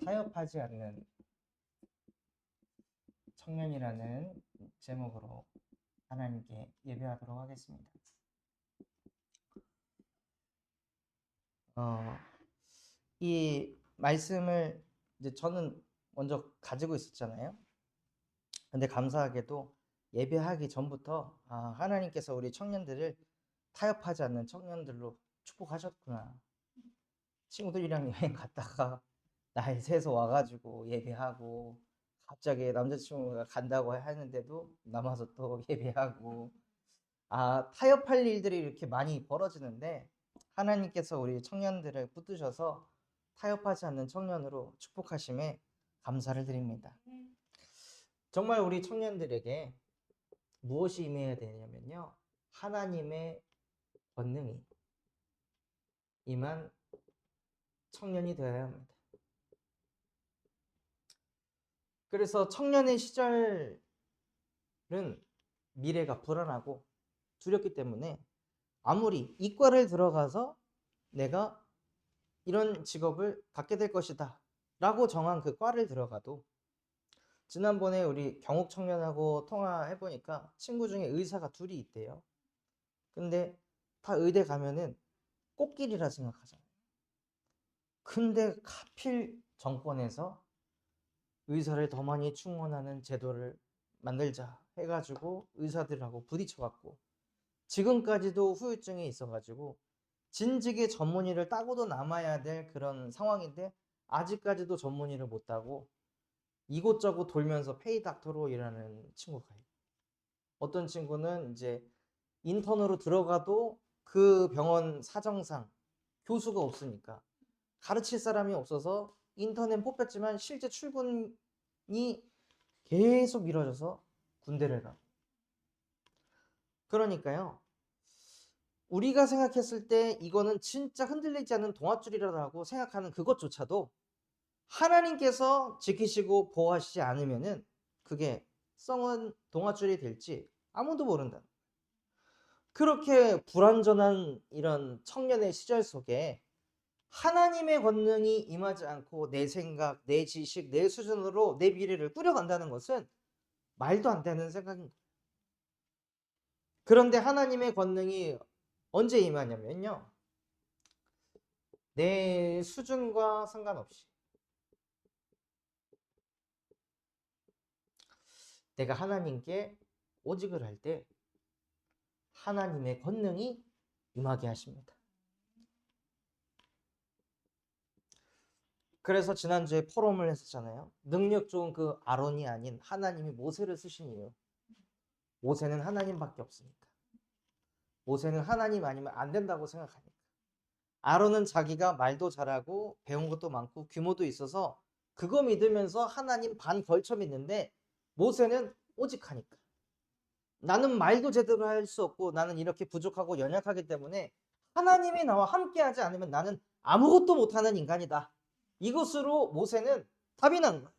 타협하지 않는 청년이라는 제목으로 하나님께 예배하도록 하겠습니다. 이 말씀을 이제 저는 먼저 가지고 있었잖아요. 근데 감사하게도 예배하기 전부터 하나님께서 우리 청년들을 타협하지 않는 청년들로 축복하셨구나. 친구들이랑 여행 갔다가 나이 새서 와가지고 예배하고, 갑자기 남자친구가 간다고 하는데도 남아서 또 예배하고, 타협할 일들이 이렇게 많이 벌어지는데 하나님께서 우리 청년들을 붙드셔서 타협하지 않는 청년으로 축복하심에 감사를 드립니다. 정말 우리 청년들에게 무엇이 임해야 되냐면요, 하나님의 권능이 임한 청년이 되어야 합니다. 그래서 청년의 시절은 미래가 불안하고 두렵기 때문에 아무리 이과를 들어가서 내가 이런 직업을 갖게 될 것이다 라고 정한 그 과를 들어가도, 지난번에 우리 경욱 청년하고 통화해보니까 친구 중에 의사가 둘이 있대요. 근데 다 의대 가면은 꽃길이라 생각하잖아요. 근데 하필 정권에서 의사를 더 많이 충원하는 제도를 만들자 해가지고 의사들하고 부딪혀갖고 지금까지도 후유증이 있어가지고 진즉에 전문의를 따고도 남아야 될 그런 상황인데 아직까지도 전문의를 못 따고 이곳저곳 돌면서 페이닥터로 일하는 친구가 있어요. 어떤 친구는 이제 인턴으로 들어가도 그 병원 사정상 교수가 없으니까 가르칠 사람이 없어서 인턴엔 뽑혔지만 실제 출근이 계속 미뤄져서 군대를 가고. 그러니까요, 우리가 생각했을 때 이거는 진짜 흔들리지 않는 동아줄이라고 생각하는 그것조차도 하나님께서 지키시고 보호하시지 않으면은 그게 썩은 동아줄이 될지 아무도 모른다. 그렇게 불완전한 이런 청년의 시절 속에 하나님의 권능이 임하지 않고 내 생각, 내 지식, 내 수준으로 내 미래를 꾸려간다는 것은 말도 안 되는 생각입니다. 그런데 하나님의 권능이 언제 임하냐면요, 내 수준과 상관없이 내가 하나님께 오직을 할 때 하나님의 권능이 임하게 하십니다. 그래서 지난주에 포럼을 했었잖아요. 능력 좋은 그 아론이 아닌 하나님이 모세를 쓰신 이유. 모세는 하나님밖에 없으니까. 모세는 하나님 아니면 안 된다고 생각하니까. 아론은 자기가 말도 잘하고 배운 것도 많고 규모도 있어서 그거 믿으면서 하나님 반 걸쳐 믿는데, 모세는 오직하니까. 나는 말도 제대로 할 수 없고 나는 이렇게 부족하고 연약하기 때문에 하나님이 나와 함께하지 않으면 나는 아무것도 못하는 인간이다. 이것으로 모세는 답이 난 거예요.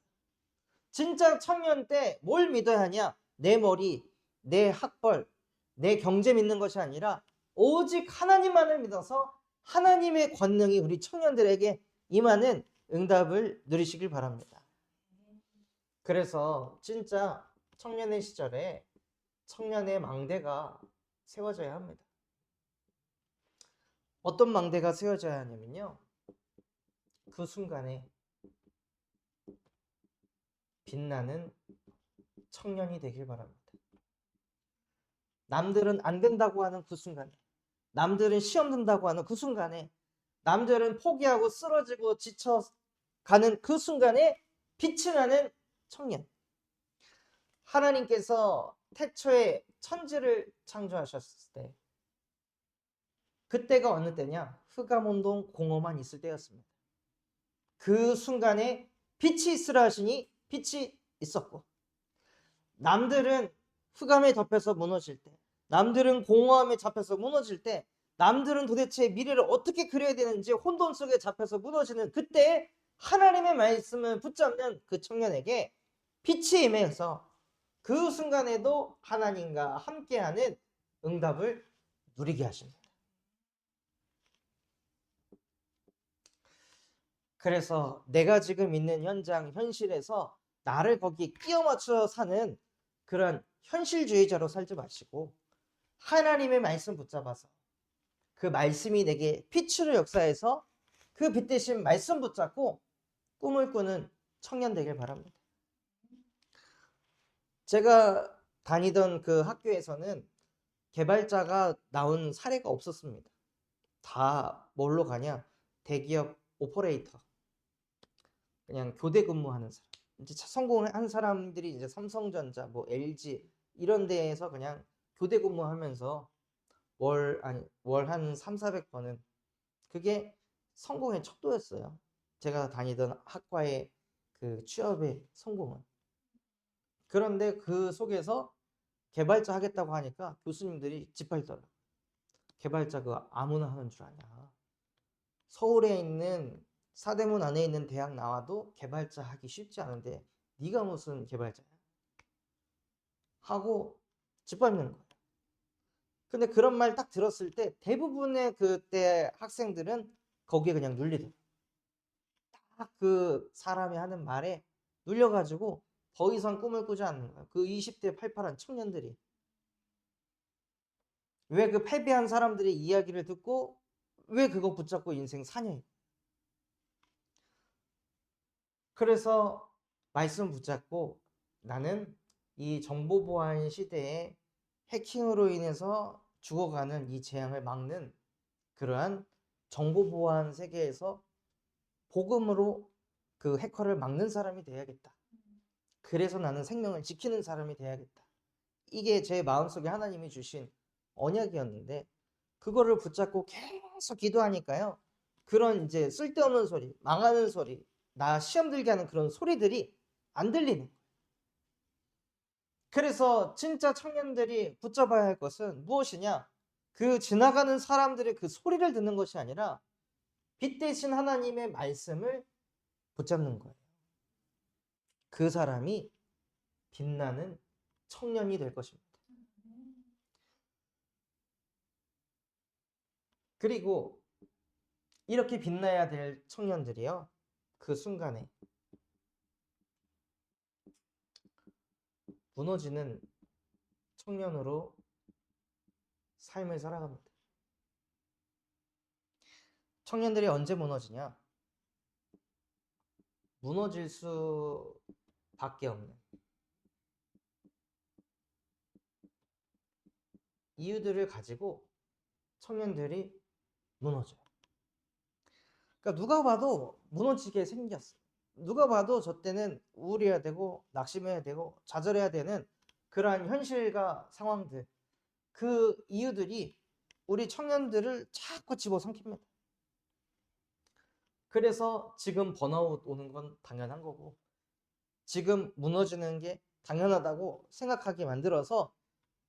진짜 청년 때 뭘 믿어야 하냐? 내 머리, 내 학벌, 내 경제 믿는 것이 아니라 오직 하나님만을 믿어서 하나님의 권능이 우리 청년들에게 임하는 응답을 누리시길 바랍니다. 그래서 진짜 청년의 시절에 청년의 망대가 세워져야 합니다. 어떤 망대가 세워져야 하냐면요, 그 순간에 빛나는 청년이 되길 바랍니다. 남들은 안 된다고 하는 그 순간에, 남들은 시험 든다고 하는 그 순간에, 남들은 포기하고 쓰러지고 지쳐가는 그 순간에 빛이 나는 청년. 하나님께서 태초에 천지를 창조하셨을 때, 그때가 어느 때냐? 흑암운동 공허만 있을 때였습니다. 그 순간에 빛이 있으라 하시니 빛이 있었고, 남들은 흑암에 덮여서 무너질 때, 남들은 공허함에 잡혀서 무너질 때, 남들은 도대체 미래를 어떻게 그려야 되는지 혼돈 속에 잡혀서 무너지는 그때 하나님의 말씀을 붙잡는 그 청년에게 빛이 임해서 그 순간에도 하나님과 함께하는 응답을 누리게 하십니다. 그래서 내가 지금 있는 현장, 현실에서 나를 거기에 끼워 맞춰 사는 그런 현실주의자로 살지 마시고 하나님의 말씀 붙잡아서 그 말씀이 내게 빛으로 역사해서 그 빛 대신 말씀 붙잡고 꿈을 꾸는 청년 되길 바랍니다. 제가 다니던 그 학교에서는 개발자가 나온 사례가 없었습니다. 다 뭘로 가냐? 대기업 오퍼레이터. 그냥 교대 근무하는 사람. 이제 성공한 사람들이 이제 삼성전자, 뭐 LG 이런 데에서 그냥 교대 근무하면서 월 한 3, 400번은 그게 성공의 척도였어요. 제가 다니던 학과의 그 취업의 성공은. 그런데 그 속에서 개발자 하겠다고 하니까 교수님들이 짓밟더라. 개발자 그 아무나 하는 줄 아냐. 서울에 있는 사대문 안에 있는 대학 나와도 개발자 하기 쉽지 않은데 네가 무슨 개발자야? 하고 짓밟는 거예요. 근데 그런 말 딱 들었을 때 대부분의 그때 학생들은 거기에 그냥 눌리더라고요. 딱 그 사람이 하는 말에 눌려가지고 더 이상 꿈을 꾸지 않는 거예요. 그 20대 팔팔한 청년들이. 왜 그 패배한 사람들의 이야기를 듣고 왜 그거 붙잡고 인생 사냐. 그래서 말씀 붙잡고 나는 이 정보보안 시대에 해킹으로 인해서 죽어가는 이 재앙을 막는 그러한 정보보안 세계에서 복음으로 그 해커를 막는 사람이 돼야겠다. 그래서 나는 생명을 지키는 사람이 돼야겠다. 이게 제 마음속에 하나님이 주신 언약이었는데 그거를 붙잡고 계속 기도하니까요. 그런 이제 쓸데없는 소리, 망하는 소리, 나 시험 들게 하는 그런 소리들이 안 들리는 거예요. 그래서 진짜 청년들이 붙잡아야 할 것은 무엇이냐? 그 지나가는 사람들의 그 소리를 듣는 것이 아니라 빛 대신 하나님의 말씀을 붙잡는 거예요. 그 사람이 빛나는 청년이 될 것입니다. 그리고 이렇게 빛나야 될 청년들이요. 그 순간에 무너지는 청년으로 삶을 살아갑니다. 청년들이 언제 무너지냐? 무너질 수밖에 없는 이유들을 가지고 청년들이 무너져요. 그러니까 누가 봐도 무너지게 생겼어요. 누가 봐도 저 때는 우울해야 되고 낙심해야 되고 좌절해야 되는 그러한 현실과 상황들, 그 이유들이 우리 청년들을 자꾸 집어삼킵니다. 그래서 지금 번아웃 오는 건 당연한 거고 지금 무너지는 게 당연하다고 생각하게 만들어서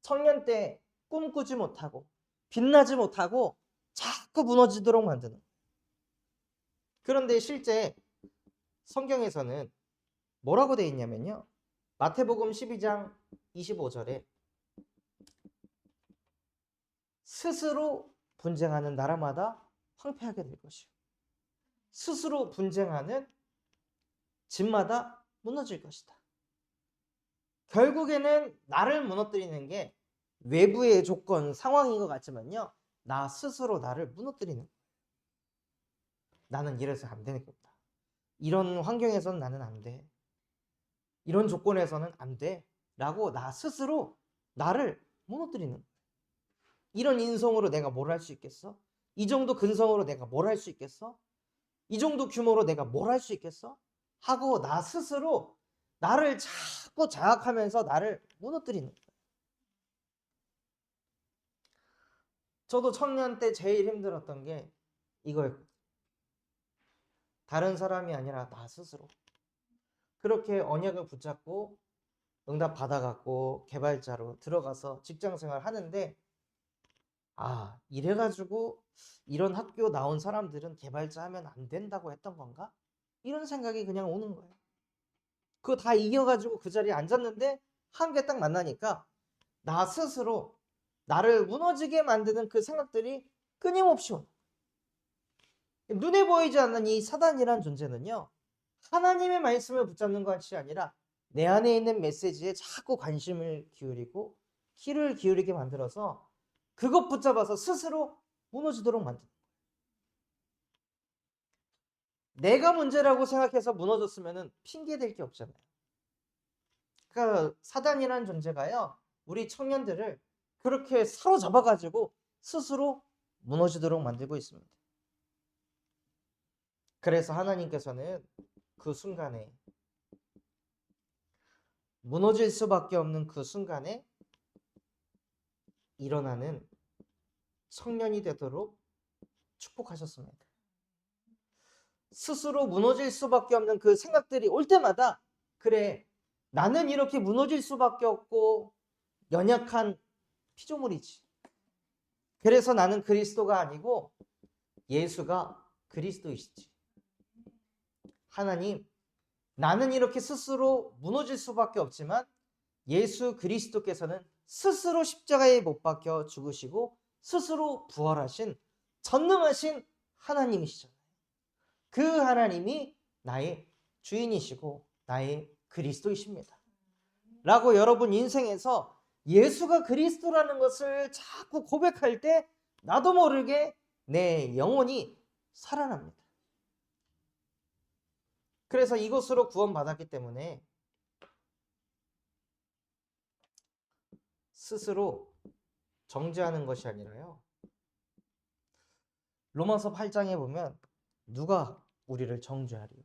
청년 때 꿈꾸지 못하고 빛나지 못하고 자꾸 무너지도록 만드는. 그런데 실제 성경에서는 뭐라고 되어 있냐면요. 마태복음 12장 25절에 스스로 분쟁하는 나라마다 황폐하게 될 것이요. 스스로 분쟁하는 집마다 무너질 것이다. 결국에는 나를 무너뜨리는 게 외부의 조건, 상황인 것 같지만요. 나 스스로 나를 무너뜨리는 거예요. 나는 이래서 안 되겠다. 이런 환경에서는 나는 안 돼. 이런 조건에서는 안 돼. 라고 나 스스로 나를 무너뜨리는 거예요. 이런 인성으로 내가 뭘 할 수 있겠어? 이 정도 근성으로 내가 뭘 할 수 있겠어? 이 정도 규모로 내가 뭘 할 수 있겠어? 하고 나 스스로 나를 자꾸 자학하면서 나를 무너뜨리는 거예요. 저도 청년 때 제일 힘들었던 게 이거였거든요. 다른 사람이 아니라 나 스스로. 그렇게 언약을 붙잡고 응답 받아갖고 개발자로 들어가서 직장생활 하는데 이래가지고 이런 학교 나온 사람들은 개발자 하면 안 된다고 했던 건가? 이런 생각이 그냥 오는 거예요. 그거 다 이겨가지고 그 자리에 앉았는데 한 개 딱 만나니까 나 스스로 나를 무너지게 만드는 그 생각들이 끊임없이 오는 거예요. 눈에 보이지 않는 이 사단이란 존재는요, 하나님의 말씀을 붙잡는 것이 아니라 내 안에 있는 메시지에 자꾸 관심을 기울이고 귀를 기울이게 만들어서 그것 붙잡아서 스스로 무너지도록 만든다. 내가 문제라고 생각해서 무너졌으면 핑계 댈 게 없잖아요. 그러니까 사단이라는 존재가요, 우리 청년들을 그렇게 사로잡아가지고 스스로 무너지도록 만들고 있습니다. 그래서 하나님께서는 그 순간에, 무너질 수밖에 없는 그 순간에 일어나는 청년이 되도록 축복하셨습니다. 스스로 무너질 수밖에 없는 그 생각들이 올 때마다, 그래, 나는 이렇게 무너질 수밖에 없고 연약한 피조물이지. 그래서 나는 그리스도가 아니고 예수가 그리스도이시지. 하나님, 나는 이렇게 스스로 무너질 수밖에 없지만 예수 그리스도께서는 스스로 십자가에 못 박혀 죽으시고 스스로 부활하신 전능하신 하나님이시잖아요. 그 하나님이 나의 주인이시고 나의 그리스도이십니다. 라고 여러분 인생에서 예수가 그리스도라는 것을 자꾸 고백할 때 나도 모르게 내 영혼이 살아납니다. 그래서 이것으로 구원받았기 때문에 스스로 정죄하는 것이 아니라요, 로마서 8장에 보면 누가 우리를 정죄하리요?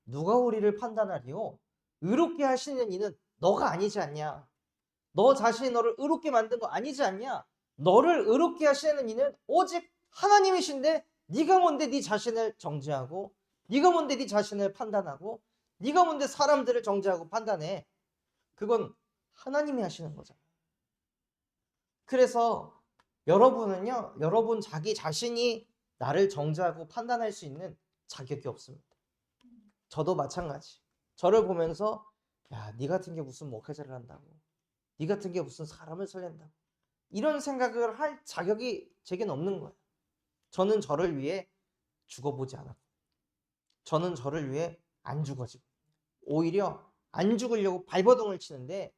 누가 우리를 판단하리요? 의롭게 하시는 이는 너가 아니지 않냐? 너 자신이 너를 의롭게 만든 거 아니지 않냐? 너를 의롭게 하시는 이는 오직 하나님이신데 네가 뭔데 네 자신을 정죄하고, 네가 뭔데 네 자신을 판단하고, 네가 뭔데 사람들을 정죄하고 판단해? 그건 하나님이 하시는 거잖아요. 그래서 여러분은요, 여러분 자기 자신이 나를 정죄하고 판단할 수 있는 자격이 없습니다. 저도 마찬가지. 저를 보면서 야, 네 같은 게 무슨 목회자를 한다고, 네 같은 게 무슨 사람을 살린다고, 이런 생각을 할 자격이 제겐 없는 거예요. 저는 저를 위해 죽어보지 않았고, 저는 저를 위해 안 죽어지고, 오히려 안 죽으려고 발버둥을 치는데,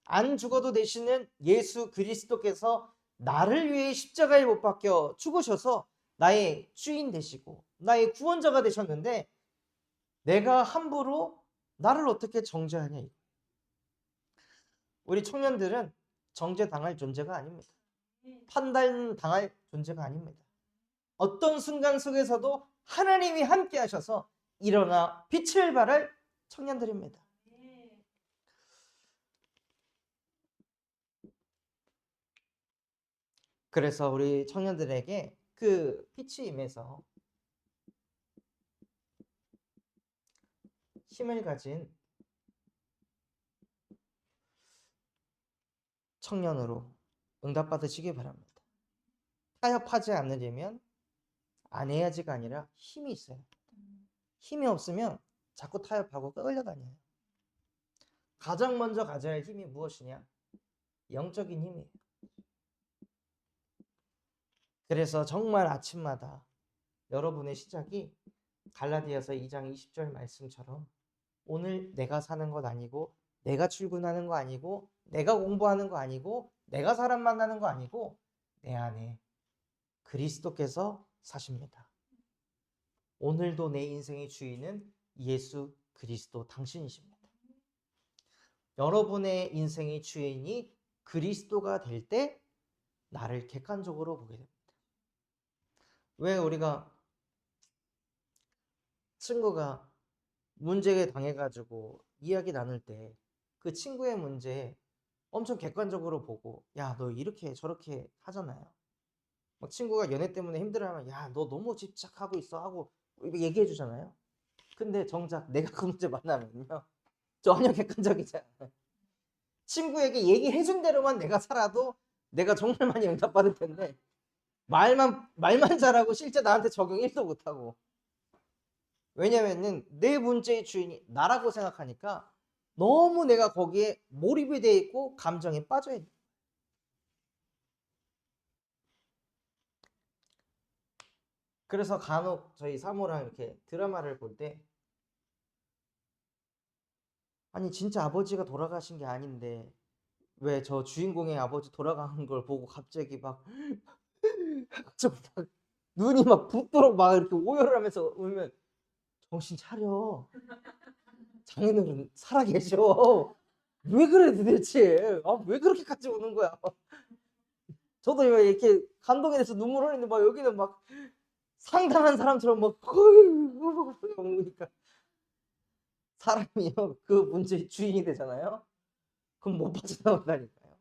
안 죽어도 되시는 예수 그리스도께서 나를 위해 십자가에 못 박혀 죽으셔서 나의 주인 되시고 나의 구원자가 되셨는데, 내가 함부로 나를 어떻게 정죄하냐. 우리 청년들은 정죄당할 존재가 아닙니다. 판단당할 존재가 아닙니다. 어떤 순간 속에서도 하나님이 함께 하셔서 일어나 빛을 발할 청년들입니다. 그래서 우리 청년들에게 그 빛이 임해서 힘을 가진 청년으로 응답받으시기 바랍니다. 타협하지 않으려면 안 해야지가 아니라 힘이 있어요. 힘이 없으면 자꾸 타협하고 끌려다녀요. 가장 먼저 가져야 할 힘이 무엇이냐? 영적인 힘이에요. 그래서 정말 아침마다 여러분의 시작이 갈라디아서 2장 20절 말씀처럼 오늘 내가 사는 것 아니고, 내가 출근하는 거 아니고, 내가 공부하는 거 아니고, 내가 사람 만나는 거 아니고, 내 안에 그리스도께서 사십니다. 오늘도 내 인생의 주인은 예수 그리스도 당신이십니다. 여러분의 인생의 주인이 그리스도가 될 때 나를 객관적으로 보게 됩니다. 왜 우리가 친구가 문제에 당해가지고 이야기 나눌 때 그 친구의 문제 엄청 객관적으로 보고, 야, 너 이렇게 저렇게 하잖아요. 막 친구가 연애 때문에 힘들어하면 야, 너 너무 집착하고 있어 하고 얘기해 주잖아요. 근데 정작 내가 그 문제 만나면요, 전혀 객관적이지 않아요. 친구에게 얘기해 준 대로만 내가 살아도 내가 정말 많이 응답받을 텐데, 말만 잘하고 실제 나한테 적용 1도 못하고. 왜냐면은 내 문제의 주인이 나라고 생각하니까 너무 내가 거기에 몰입이 돼 있고 감정에 빠져 있는. 그래서 간혹 저희 사모랑 이렇게 드라마를 볼 때 아니 진짜 아버지가 돌아가신 게 아닌데 왜 저 주인공의 아버지 돌아가는 걸 보고 갑자기 막 좀 막 눈이 막 붓도록 막 이렇게 오열을 하면서 울면 정신 차려. 장인어른 살아계셔. 왜 그래 도대체? 왜 그렇게까지 우는 거야? 저도 이렇게 감동이 돼서 눈물 흘리는데 막 여기는 막 상당한 사람처럼 막 우니까 사람이요 그 문제의 주인이 되잖아요. 그럼 못 빠져나온다니까요.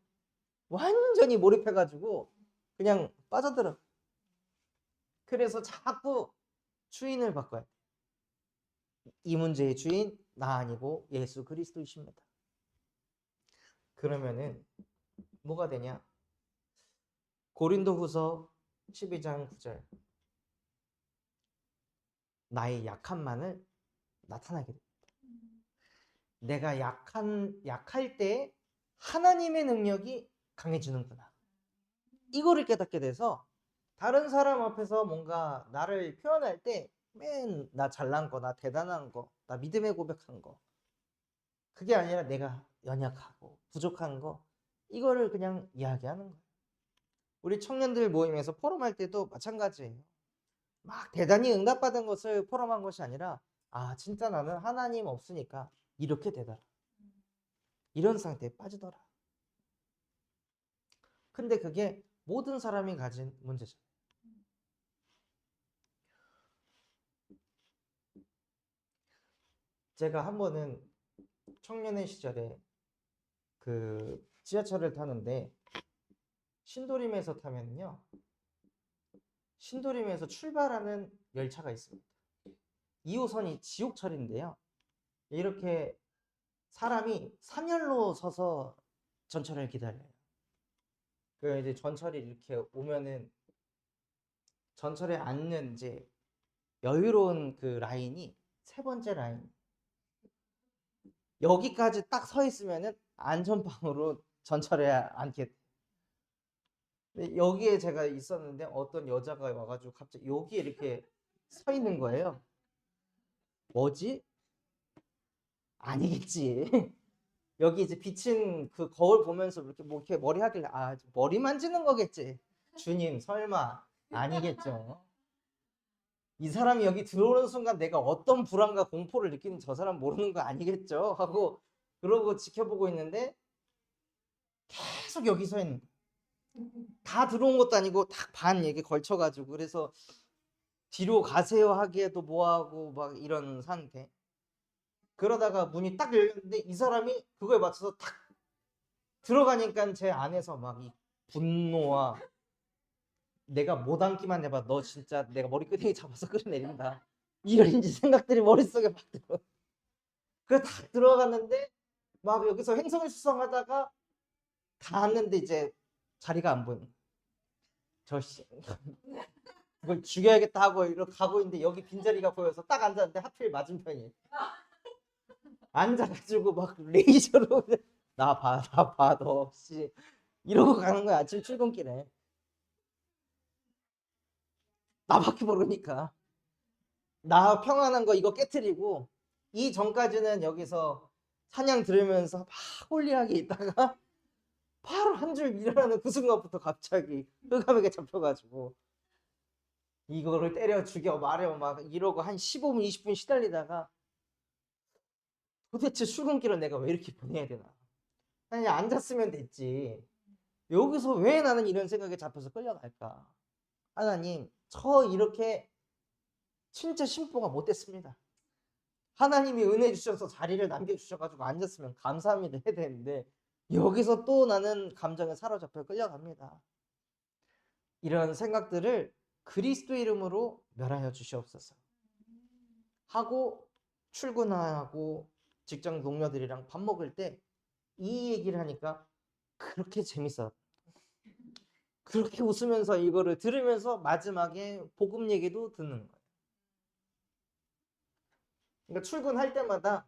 완전히 몰입해가지고 그냥 빠져들어. 그래서 자꾸 주인을 바꿔야 돼. 이 문제의 주인 나 아니고 예수 그리스도이십니다. 그러면은 뭐가 되냐? 고린도후서 12장 9절 나의 약함만을 나타나게 됩니다. 내가 약할 때 하나님의 능력이 강해지는구나. 이거를 깨닫게 돼서 다른 사람 앞에서 뭔가 나를 표현할 때 맨 나 잘난 거, 나 대단한 거, 나 믿음의 고백한 거 그게 아니라 내가 연약하고 부족한 거 이거를 그냥 이야기하는 거예요. 우리 청년들 모임에서 포럼할 때도 마찬가지예요. 막 대단히 응답받은 것을 포럼한 것이 아니라 진짜 나는 하나님 없으니까 이렇게 되더라. 이런 상태에 빠지더라. 근데 그게 모든 사람이 가진 문제죠. 제가 한 번은 청년의 시절에 그 지하철을 타는데 신도림에서 타면요. 신도림에서 출발하는 열차가 있습니다. 2호선이 지옥철인데요. 이렇게 사람이 3열로 서서 전철을 기다려요. 그 이제 전철이 이렇게 오면은 전철에 앉는 이제 여유로운 그 라인이 세 번째 라인. 여기까지 딱 서 있으면은 안전방으로 전철에 앉게 돼. 여기에 제가 있었는데 어떤 여자가 와가지고 갑자기 여기에 이렇게 서 있는 거예요. 뭐지? 아니겠지. 여기 이제 비친 그 거울 보면서 이렇게 뭐 이렇게 머리 하길래 머리 만지는 거겠지. 주님 설마 아니겠죠. 이 사람이 여기 들어오는 순간 내가 어떤 불안과 공포를 느끼는지 저 사람 모르는 거 아니겠죠? 하고 그러고 지켜보고 있는데 계속 여기 서 있는 거야. 다 들어온 것도 아니고 딱 반 얘기 걸쳐가지고 그래서 뒤로 가세요 하기에도 뭐하고 막 이런 상태. 그러다가 문이 딱 열렸는데 이 사람이 그거에 맞춰서 탁 들어가니까 제 안에서 막 이 분노와 내가 못 앉기만 해봐 너 진짜 내가 머리끄댕이 잡아서 끌어내린다 이런 이제 생각들이 머릿속에 막 들어. 그래서 딱 들어갔는데 막 여기서 횡성수성하다가 다 앉는데 이제 자리가 안 보이는 저씨 그걸 죽여야겠다 하고 이렇게 가고 있는데 여기 빈자리가 보여서 딱 앉았는데 하필 맞은편이 앉아가지고 막 레이저로 나 봐 너 씨 이러고 가는 거야 아침 출근길에 나밖에 모르니까 나 평안한 거 이거 깨트리고 이 전까지는 여기서 찬양 들으면서 막 홀리하게 있다가 바로 한 줄 밀어라는 그 순간부터 갑자기 흑암에게 잡혀가지고 이거를 때려 죽여 말여 막 이러고 한 15분 20분 시달리다가 도대체 출근길은 내가 왜 이렇게 보내야 되나 그냥 앉았으면 됐지 여기서 왜 나는 이런 생각에 잡혀서 끌려갈까 하나님 저 이렇게 진짜 심보가 못됐습니다 하나님이 은혜 주셔서 자리를 남겨주셔가지고 앉았으면 감사합니다 해야 되는데 여기서 또 나는 감정에 사로잡혀 끌려갑니다. 이런 생각들을 그리스도 이름으로 멸하여 주시옵소서 하고 출근하고 직장 동료들이랑 밥 먹을 때 이 얘기를 하니까 그렇게 재밌어. 그렇게 웃으면서 이거를 들으면서 마지막에 복음 얘기도 듣는 거예요. 그러니까 출근할 때마다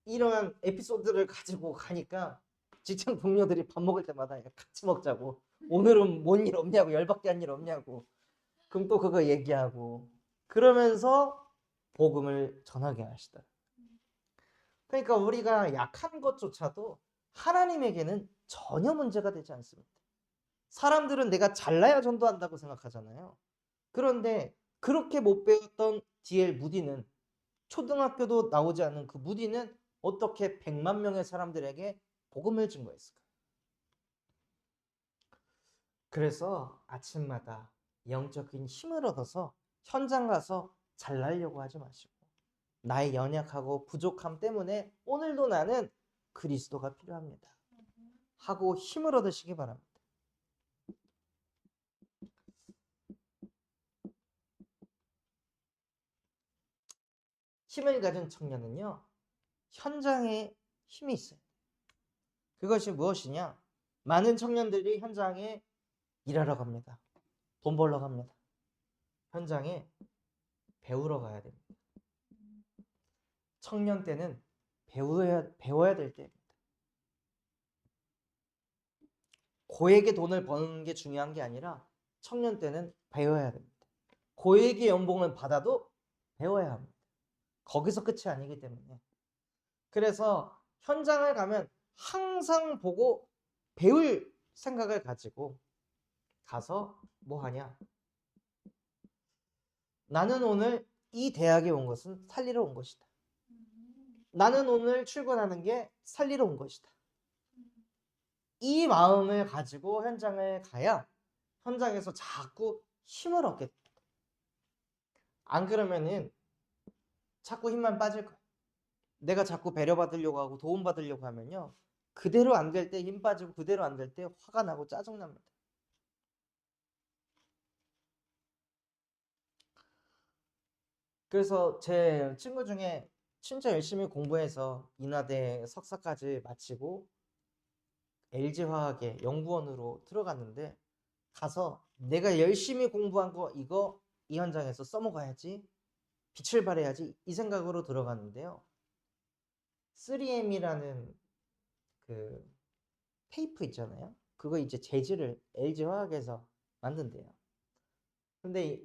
이런 에피소드를 가지고 가니까 직장 동료들이 밥 먹을 때마다 같이 먹자고 오늘은 뭔 일 없냐고 열받게 한 일 없냐고 그럼 또 그거 얘기하고 그러면서 복음을 전하게 하시더라. 그러니까 우리가 약한 것조차도 하나님에게는 전혀 문제가 되지 않습니다. 사람들은 내가 잘나야 전도한다고 생각하잖아요. 그런데 그렇게 못 배웠던 D.L. 무디는 초등학교도 나오지 않은 그 무디는 어떻게 100만 명의 사람들에게 복음을 증거했을까? 그래서 아침마다 영적인 힘을 얻어서 현장 가서 잘나려고 하지 마시고 나의 연약하고 부족함 때문에 오늘도 나는 그리스도가 필요합니다. 하고 힘을 얻으시기 바랍니다. 힘을 가진 청년은요, 현장에 힘이 있어요. 그것이 무엇이냐? 많은 청년들이 현장에 일하러 갑니다. 돈 벌러 갑니다. 현장에 배우러 가야 됩니다. 청년 때는 배워야 될 때입니다. 고액의 돈을 버는 게 중요한 게 아니라 청년 때는 배워야 됩니다. 고액의 연봉을 받아도 배워야 합니다. 거기서 끝이 아니기 때문에. 그래서 현장을 가면 항상 보고 배울 생각을 가지고 가서 뭐 하냐? 나는 오늘 이 대학에 온 것은 살리러 온 것이다. 나는 오늘 출근하는 게 살리러 온 것이다. 이 마음을 가지고 현장을 가야 현장에서 자꾸 힘을 얻게 됩니다. 안 그러면은 자꾸 힘만 빠질 거예요. 내가 자꾸 배려받으려고 하고 도움받으려고 하면요. 그대로 안 될 때 힘 빠지고 그대로 안 될 때 화가 나고 짜증납니다. 그래서 제 친구 중에 진짜 열심히 공부해서 인하대 석사까지 마치고 LG화학의 연구원으로 들어갔는데 가서 내가 열심히 공부한 거 이거 이 현장에서 써먹어야지 빛을 발해야지 이 생각으로 들어갔는데요. 3M이라는 그 테이프 있잖아요. 그거 이제 재질을 LG화학에서 만든대요. 근데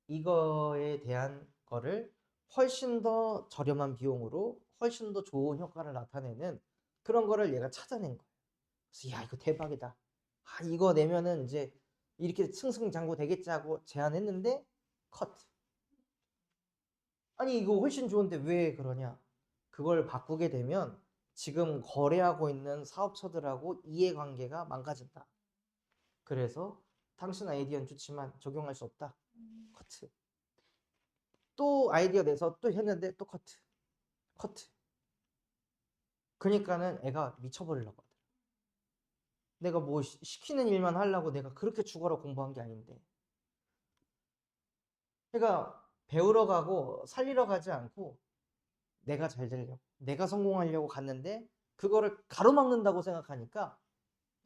이거에 대한 거를 훨씬 더 저렴한 비용으로 훨씬 더 좋은 효과를 나타내는 그런 거를 얘가 찾아낸 거예요. 그래서 야 이거 대박이다. 아 이거 내면은 이제 이렇게 승승장구 되겠지 하고 제안했는데 컷. 아니 이거 훨씬 좋은데 왜 그러냐? 그걸 바꾸게 되면 지금 거래하고 있는 사업처들하고 이해관계가 망가진다. 그래서 당신 아이디어는 좋지만 적용할 수 없다. 커트. 또 아이디어 내서 또 했는데 또 커트. 커트. 그러니까는 애가 미쳐버리려고 하더라. 내가 뭐 시키는 일만 하려고 내가 그렇게 죽어라 공부한 게 아닌데. 그러니까 배우러 가고 살리러 가지 않고 내가 잘 되려고 내가 성공하려고 갔는데 그거를 가로막는다고 생각하니까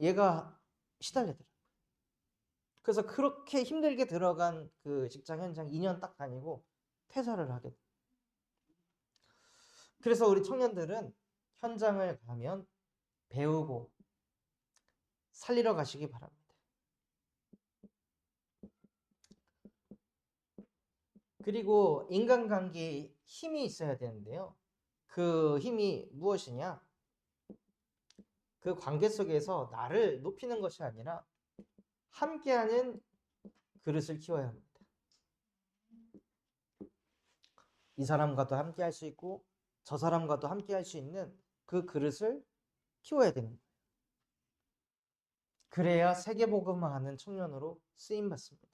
얘가 시달리더라고요. 그래서 그렇게 힘들게 들어간 그 직장 현장 2년 딱 다니고 퇴사를 하게 돼요. 그래서 우리 청년들은 현장을 가면 배우고 살리러 가시기 바랍니다. 그리고 인간관계에 힘이 있어야 되는데요. 그 힘이 무엇이냐? 그 관계 속에서 나를 높이는 것이 아니라 함께하는 그릇을 키워야 합니다. 이 사람과도 함께 할 수 있고 저 사람과도 함께 할 수 있는 그 그릇을 키워야 됩니다. 그래야 세계복음화하는 청년으로 쓰임받습니다.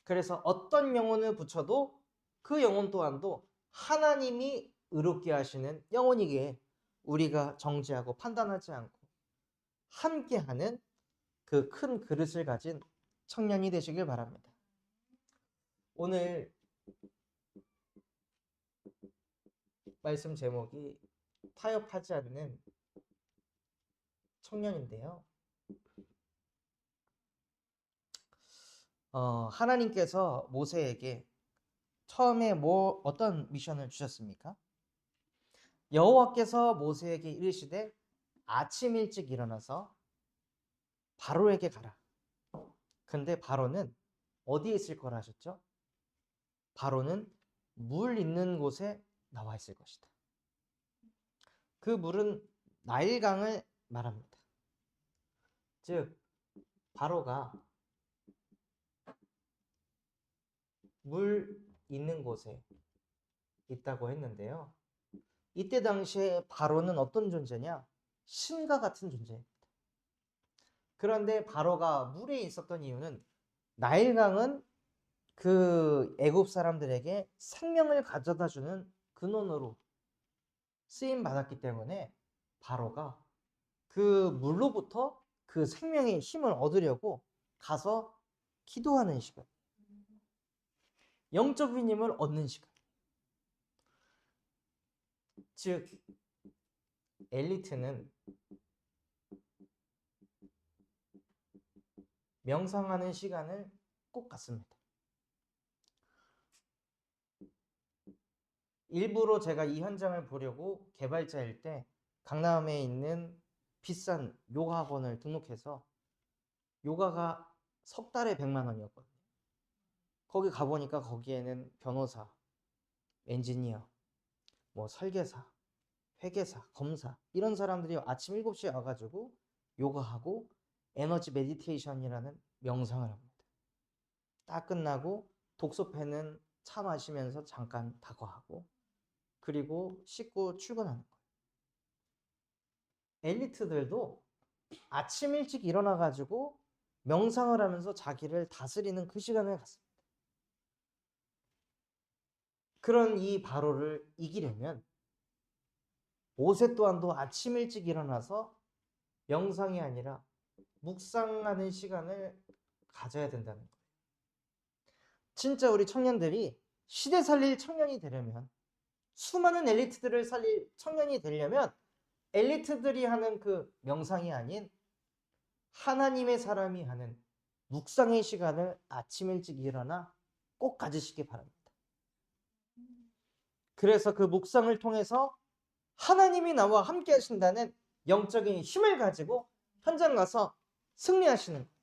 그래서 어떤 영혼을 붙여도 그 영혼 또한도 하나님이 의롭게 하시는 영혼이기에 우리가 정죄하고 판단하지 않고 함께하는 그 큰 그릇을 가진 청년이 되시길 바랍니다. 오늘 말씀 제목이 타협하지 않는 청년인데요. 하나님께서 모세에게 처음에 어떤 미션을 주셨습니까? 여호와께서 모세에게 이르시되 아침 일찍 일어나서 바로에게 가라. 근데 바로는 어디에 있을 거라 하셨죠? 바로는 물 있는 곳에 나와 있을 것이다. 그 물은 나일강을 말합니다. 즉 바로가 물 있는 곳에 있다고 했는데요. 이때 당시에 바로는 어떤 존재냐? 신과 같은 존재입니다. 그런데 바로가 물에 있었던 이유는 나일강은 그 애굽 사람들에게 생명을 가져다 주는 근원으로 쓰임 받았기 때문에 바로가 그 물로부터 그 생명의 힘을 얻으려고 가서 기도하는 시간, 영적인 힘을 얻는 시간. 즉 엘리트는 명상하는 시간을 꼭 갖습니다. 일부러 제가 이 현장을 보려고 개발자일 때 강남에 있는 비싼 요가 학원을 등록해서 요가가 석 달에 100만 원이었거든요. 거기 가보니까 거기에는 변호사, 엔지니어, 뭐 설계사, 회계사, 검사 이런 사람들이 아침 7시에 와가지고 요가하고 에너지 메디테이션이라는 명상을 합니다. 딱 끝나고 독서펜은 차 마시면서 잠깐 다과하고 그리고 씻고 출근하는 거예요. 엘리트들도 아침 일찍 일어나가지고 명상을 하면서 자기를 다스리는 그 시간을 갖습니다. 그런 이 바로를 이기려면 모세 또한도 아침 일찍 일어나서 명상이 아니라 묵상하는 시간을 가져야 된다는 거예요. 진짜 우리 청년들이 시대 살릴 청년이 되려면, 수많은 엘리트들을 살릴 청년이 되려면 엘리트들이 하는 그 명상이 아닌 하나님의 사람이 하는 묵상의 시간을 아침 일찍 일어나 꼭 가지시기 바랍니다. 그래서 그 묵상을 통해서 하나님이 나와 함께 하신다는 영적인 힘을 가지고 현장 가서 승리하시는 거예요.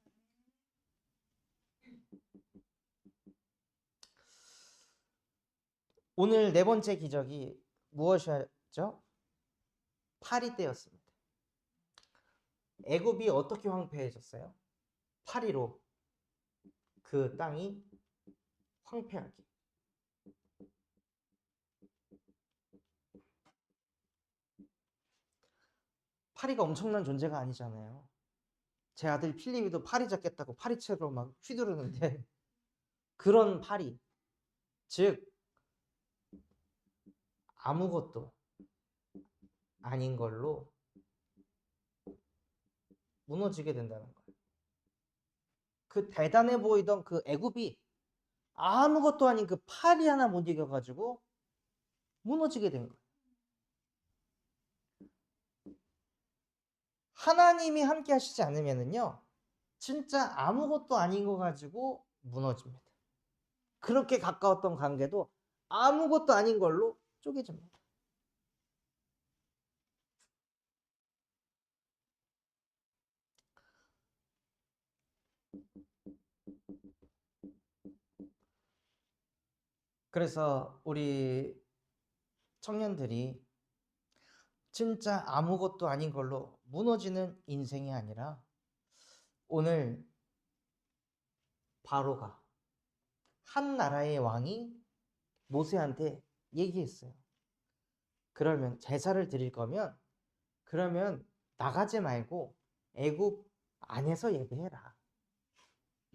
오늘 네 번째 기적이 무엇이었죠? 파리 때였습니다. 애굽이 어떻게 황폐해졌어요? 파리로 그 땅이 황폐하게. 파리가 엄청난 존재가 아니잖아요. 제 아들 필립이도 파리 잡겠다고 파리채로 막 휘두르는데 그런 파리, 즉 아무것도 아닌 걸로 무너지게 된다는 거예요. 그 대단해 보이던 그 애굽이 아무것도 아닌 그 파리 하나 못 이겨가지고 무너지게 된 거예요. 하나님이 함께 하시지 않으면은요, 진짜 아무것도 아닌 거 가지고 무너집니다. 그렇게 가까웠던 관계도 아무것도 아닌 걸로 쪼개집니다. 그래서 우리 청년들이 진짜 아무것도 아닌 걸로 무너지는 인생이 아니라 오늘 바로가 한 나라의 왕이 모세한테 얘기했어요. 그러면 제사를 드릴 거면 그러면 나가지 말고 애굽 안에서 예배해라.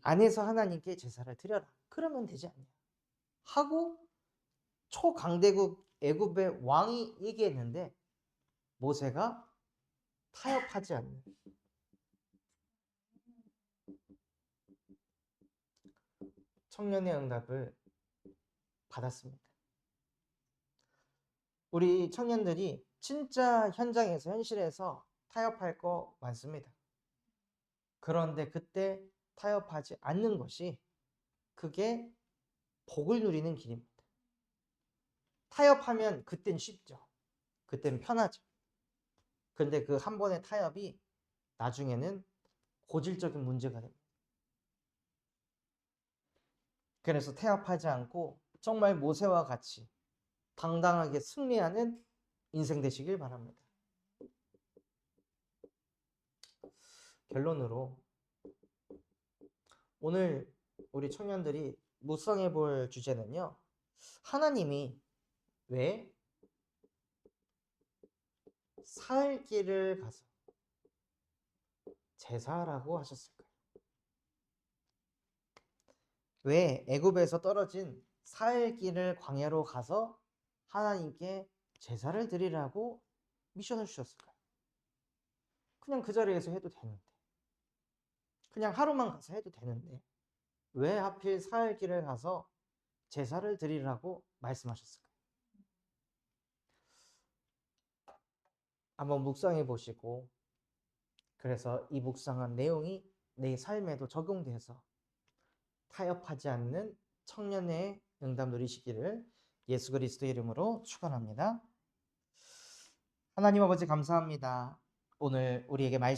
안에서 하나님께 제사를 드려라. 그러면 되지 않냐. 하고 초강대국 애굽의 왕이 얘기했는데 모세가 타협하지 않는 청년의 응답을 받았습니다. 우리 청년들이 진짜 현장에서 현실에서 타협할 거 많습니다. 그런데 그때 타협하지 않는 것이 그게 복을 누리는 길입니다. 타협하면 그땐 쉽죠. 그땐 편하죠. 근데 그 한 번의 타협이 나중에는 고질적인 문제가 됩니다. 그래서 태합하지 않고 정말 모세와 같이 당당하게 승리하는 인생 되시길 바랍니다. 결론으로 오늘 우리 청년들이 묵상해 볼 주제는요. 하나님이 왜 살 길을 가서 제사라고 하셨을까요? 왜 애굽에서 떨어진 살 길을 광야로 가서 하나님께 제사를 드리라고 미션을 주셨을까요? 그냥 그 자리에서 해도 되는데, 그냥 하루만 가서 해도 되는데 왜 하필 살 길을 가서 제사를 드리라고 말씀하셨을까요? 한번 묵상해 보시고, 그래서 이 묵상한 내용이 내 삶에도 적용돼서 타협하지 않는 청년의 응답 누리시기를 예수 그리스도 이름으로 축원합니다. 하나님 아버지 감사합니다. 오늘 우리에게 말씀